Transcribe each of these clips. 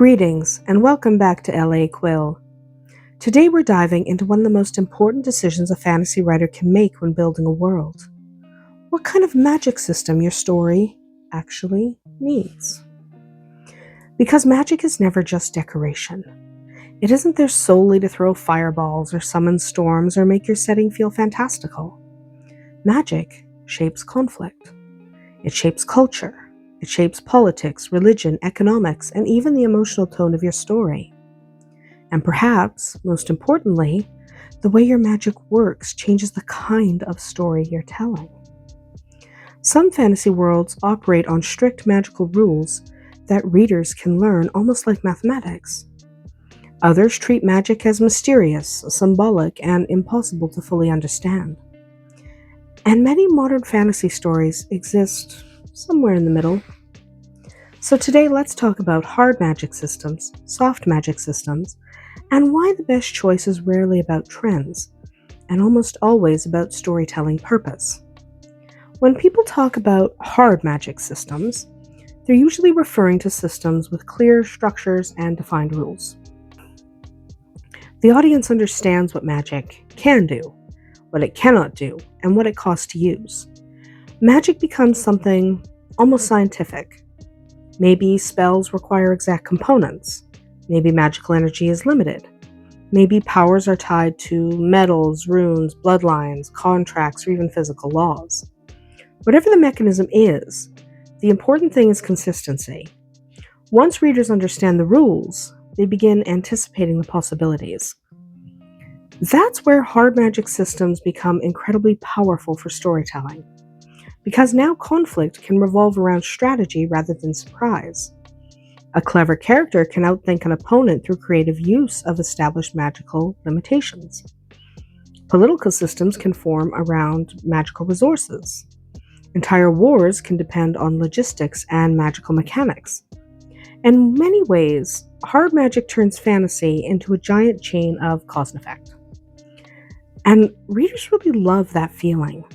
Greetings and welcome back to LA Quill. Today we're diving into one of the most important decisions a fantasy writer can make when building a world. What kind of magic system your story actually needs. Because magic is never just decoration. It isn't there solely to throw fireballs or summon storms or make your setting feel fantastical. Magic shapes conflict. It shapes culture. It shapes politics, religion, economics, and even the emotional tone of your story. And perhaps, most importantly, the way your magic works changes the kind of story you're telling. Some fantasy worlds operate on strict magical rules that readers can learn almost like mathematics. Others treat magic as mysterious, symbolic, and impossible to fully understand. And many modern fantasy stories exist somewhere in the middle. So today let's talk about hard magic systems, soft magic systems, and why the best choice is rarely about trends, and almost always about storytelling purpose. When people talk about hard magic systems, they're usually referring to systems with clear structures and defined rules. The audience understands what magic can do, what it cannot do, and what it costs to use. Magic becomes something almost scientific. Maybe spells require exact components. Maybe magical energy is limited. Maybe powers are tied to metals, runes, bloodlines, contracts, or even physical laws. Whatever the mechanism is, the important thing is consistency. Once readers understand the rules, they begin anticipating the possibilities. That's where hard magic systems become incredibly powerful for storytelling, because now conflict can revolve around strategy rather than surprise. A clever character can outthink an opponent through creative use of established magical limitations. Political systems can form around magical resources. Entire wars can depend on logistics and magical mechanics. In many ways, hard magic turns fantasy into a giant chain of cause and effect. And readers really love that feeling.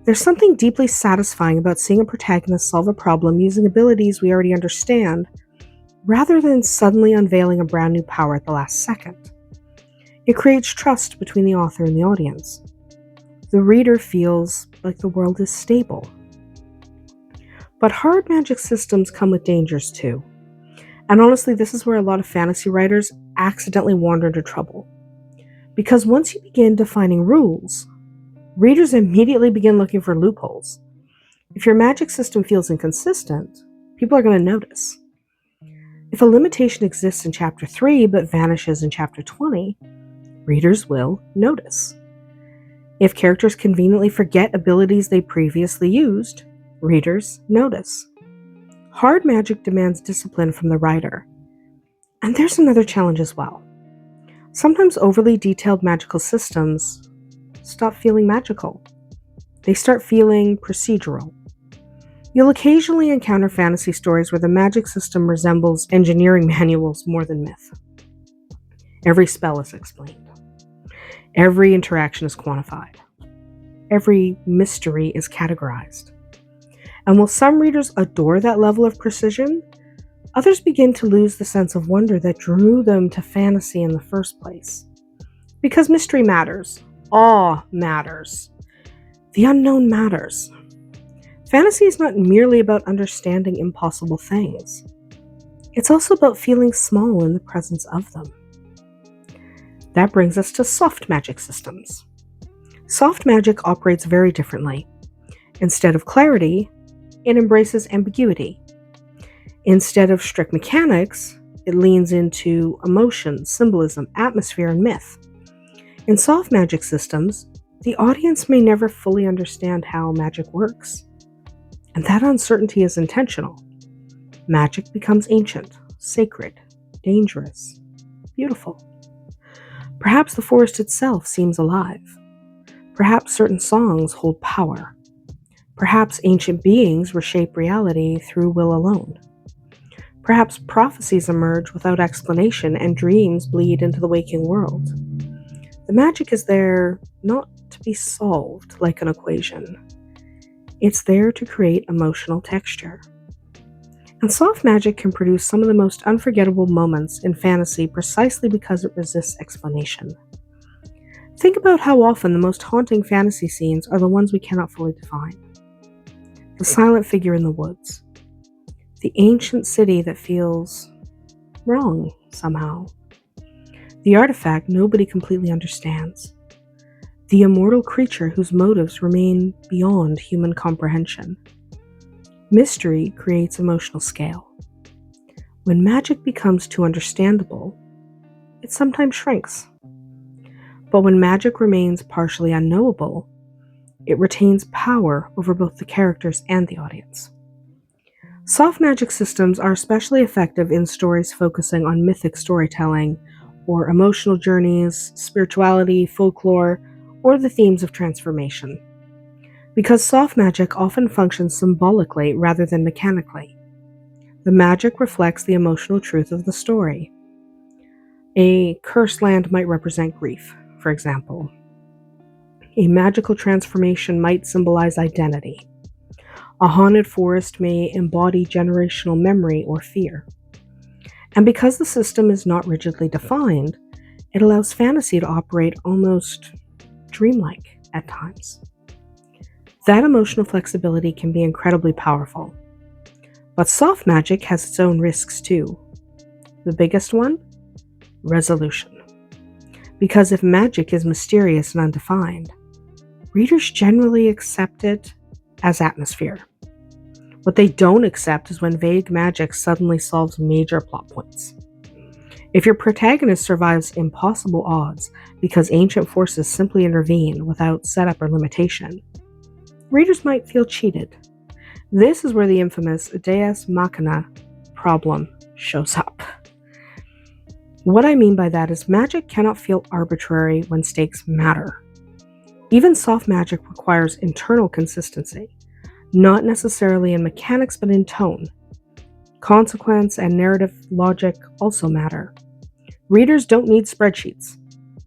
There's something deeply satisfying about seeing a protagonist solve a problem using abilities we already understand, rather than suddenly unveiling a brand new power at the last second. It creates trust between the author and the audience. The reader feels like the world is stable. But hard magic systems come with dangers too. And honestly, this is where a lot of fantasy writers accidentally wander into trouble. Because once you begin defining rules, readers immediately begin looking for loopholes. If your magic system feels inconsistent, people are going to notice. If a limitation exists in Chapter 3 but vanishes in Chapter 20, readers will notice. If characters conveniently forget abilities they previously used, readers notice. Hard magic demands discipline from the writer. And there's another challenge as well. Sometimes overly detailed magical systems stop feeling magical. They start feeling procedural. You'll occasionally encounter fantasy stories where the magic system resembles engineering manuals more than myth. Every spell is explained. Every interaction is quantified. Every mystery is categorized. And while some readers adore that level of precision, others begin to lose the sense of wonder that drew them to fantasy in the first place. Because mystery matters. Awe matters. The unknown matters. Fantasy is not merely about understanding impossible things. It's also about feeling small in the presence of them. That brings us to soft magic systems. Soft magic operates very differently. Instead of clarity, it embraces ambiguity. Instead of strict mechanics, it leans into emotion, symbolism, atmosphere, and myth. In soft magic systems, the audience may never fully understand how magic works. And that uncertainty is intentional. Magic becomes ancient, sacred, dangerous, beautiful. Perhaps the forest itself seems alive. Perhaps certain songs hold power. Perhaps ancient beings reshape reality through will alone. Perhaps prophecies emerge without explanation and dreams bleed into the waking world. The magic is there not to be solved like an equation. It's there to create emotional texture. And soft magic can produce some of the most unforgettable moments in fantasy precisely because it resists explanation. Think about how often the most haunting fantasy scenes are the ones we cannot fully define. The silent figure in the woods, the ancient city that feels wrong somehow, the artifact nobody completely understands, the immortal creature whose motives remain beyond human comprehension. Mystery creates emotional scale. When magic becomes too understandable, it sometimes shrinks. But when magic remains partially unknowable, it retains power over both the characters and the audience. Soft magic systems are especially effective in stories focusing on mythic storytelling, or emotional journeys, spirituality, folklore, or the themes of transformation. Because soft magic often functions symbolically rather than mechanically, the magic reflects the emotional truth of the story. A cursed land might represent grief, for example. A magical transformation might symbolize identity. A haunted forest may embody generational memory or fear. And because the system is not rigidly defined, it allows fantasy to operate almost dreamlike at times. That emotional flexibility can be incredibly powerful. But soft magic has its own risks too. The biggest one? Resolution. Because if magic is mysterious and undefined, readers generally accept it as atmosphere. What they don't accept is when vague magic suddenly solves major plot points. If your protagonist survives impossible odds because ancient forces simply intervene without setup or limitation, readers might feel cheated. This is where the infamous Deus Machina problem shows up. What I mean by that is magic cannot feel arbitrary when stakes matter. Even soft magic requires internal consistency, not necessarily in mechanics but in tone. Consequence and narrative logic also matter. Readers don't need spreadsheets,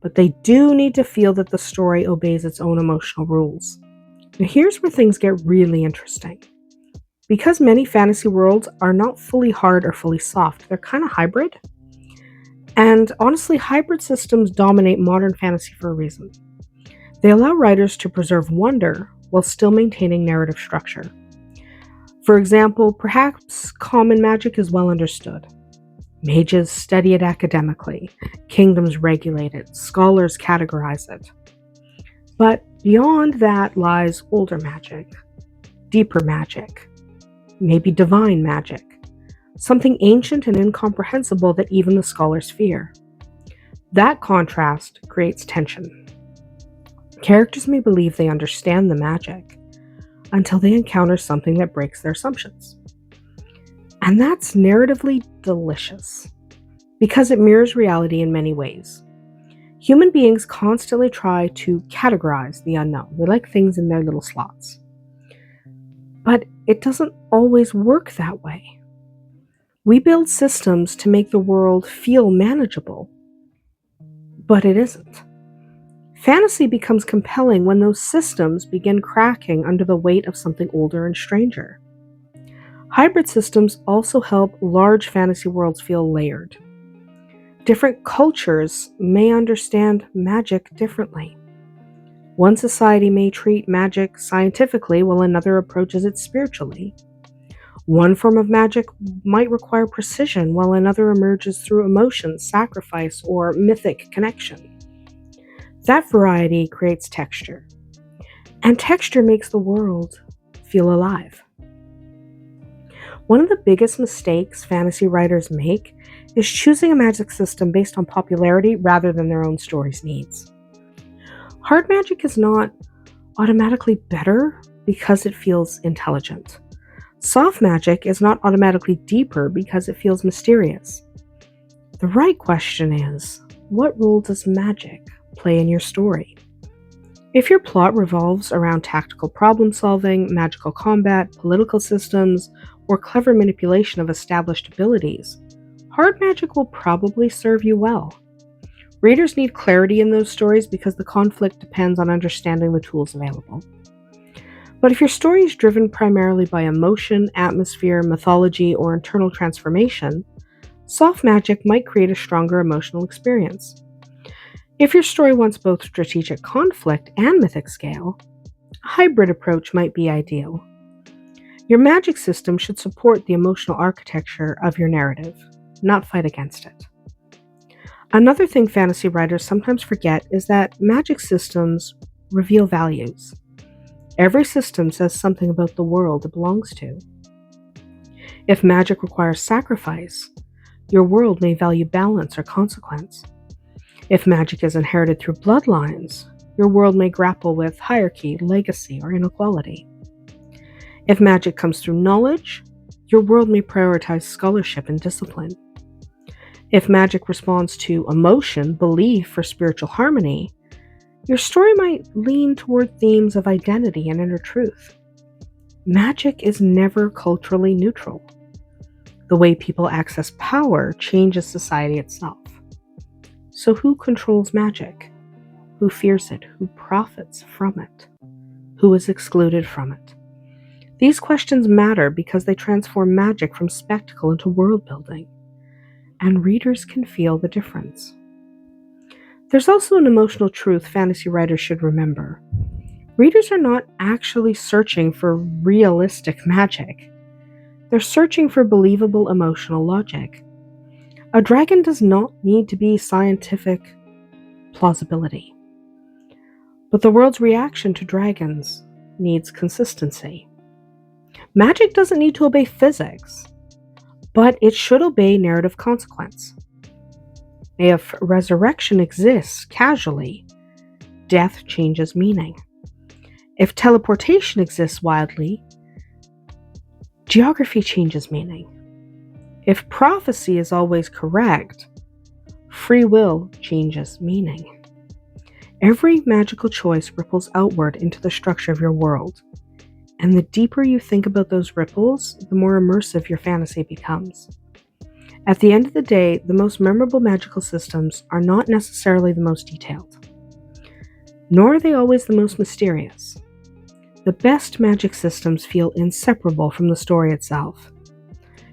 but they do need to feel that the story obeys its own emotional rules. Now here's where things get really interesting. Because many fantasy worlds are not fully hard or fully soft, they're kind of hybrid. And honestly, hybrid systems dominate modern fantasy for a reason. They allow writers to preserve wonder while still maintaining narrative structure. For example, perhaps common magic is well understood. Mages study it academically, kingdoms regulate it, scholars categorize it. But beyond that lies older magic, deeper magic, maybe divine magic, something ancient and incomprehensible that even the scholars fear. That contrast creates tension. Characters may believe they understand the magic until they encounter something that breaks their assumptions. And that's narratively delicious, because it mirrors reality in many ways. Human beings constantly try to categorize the unknown. They like things in their little slots. But it doesn't always work that way. We build systems to make the world feel manageable, but it isn't. Fantasy becomes compelling when those systems begin cracking under the weight of something older and stranger. Hybrid systems also help large fantasy worlds feel layered. Different cultures may understand magic differently. One society may treat magic scientifically while another approaches it spiritually. One form of magic might require precision while another emerges through emotion, sacrifice, or mythic connection. That variety creates texture, and texture makes the world feel alive. One of the biggest mistakes fantasy writers make is choosing a magic system based on popularity rather than their own story's needs. Hard magic is not automatically better because it feels intelligent. Soft magic is not automatically deeper because it feels mysterious. The right question is, what role does magic play in your story? If your plot revolves around tactical problem solving, magical combat, political systems, or clever manipulation of established abilities, hard magic will probably serve you well. Readers need clarity in those stories because the conflict depends on understanding the tools available. But if your story is driven primarily by emotion, atmosphere, mythology, or internal transformation, soft magic might create a stronger emotional experience. If your story wants both strategic conflict and mythic scale, a hybrid approach might be ideal. Your magic system should support the emotional architecture of your narrative, not fight against it. Another thing fantasy writers sometimes forget is that magic systems reveal values. Every system says something about the world it belongs to. If magic requires sacrifice, your world may value balance or consequence. If magic is inherited through bloodlines, your world may grapple with hierarchy, legacy, or inequality. If magic comes through knowledge, your world may prioritize scholarship and discipline. If magic responds to emotion, belief, or spiritual harmony, your story might lean toward themes of identity and inner truth. Magic is never culturally neutral. The way people access power changes society itself. So who controls magic? Who fears it? Who profits from it? Who is excluded from it? These questions matter because they transform magic from spectacle into world building, and readers can feel the difference. There's also an emotional truth fantasy writers should remember. Readers are not actually searching for realistic magic. They're searching for believable emotional logic. A dragon does not need to be scientific plausibility. But the world's reaction to dragons needs consistency. Magic doesn't need to obey physics, but it should obey narrative consequence. If resurrection exists casually, death changes meaning. If teleportation exists wildly, geography changes meaning. If prophecy is always correct, free will changes meaning. Every magical choice ripples outward into the structure of your world, and the deeper you think about those ripples, the more immersive your fantasy becomes. At the end of the day, the most memorable magical systems are not necessarily the most detailed, nor are they always the most mysterious. The best magic systems feel inseparable from the story itself.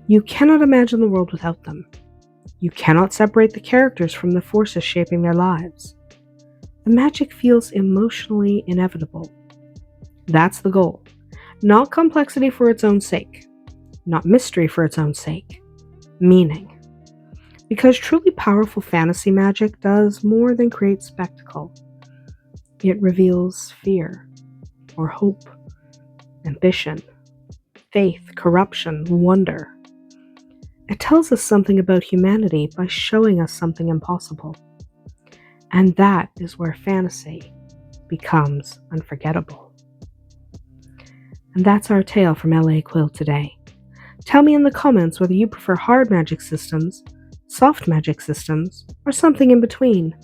You cannot imagine the world without them. You cannot separate the characters from the forces shaping their lives. The magic feels emotionally inevitable. That's the goal. Not complexity for its own sake. Not mystery for its own sake. Meaning. Because truly powerful fantasy magic does more than create spectacle. It reveals fear, or hope, ambition, faith, corruption, wonder. It tells us something about humanity by showing us something impossible. And that is where fantasy becomes unforgettable. And that's our tale from LA Quill today. Tell me in the comments whether you prefer hard magic systems, soft magic systems, or something in between,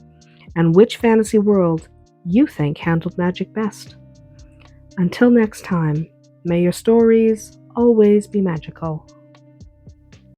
and which fantasy world you think handled magic best. Until next time, may your stories always be magical.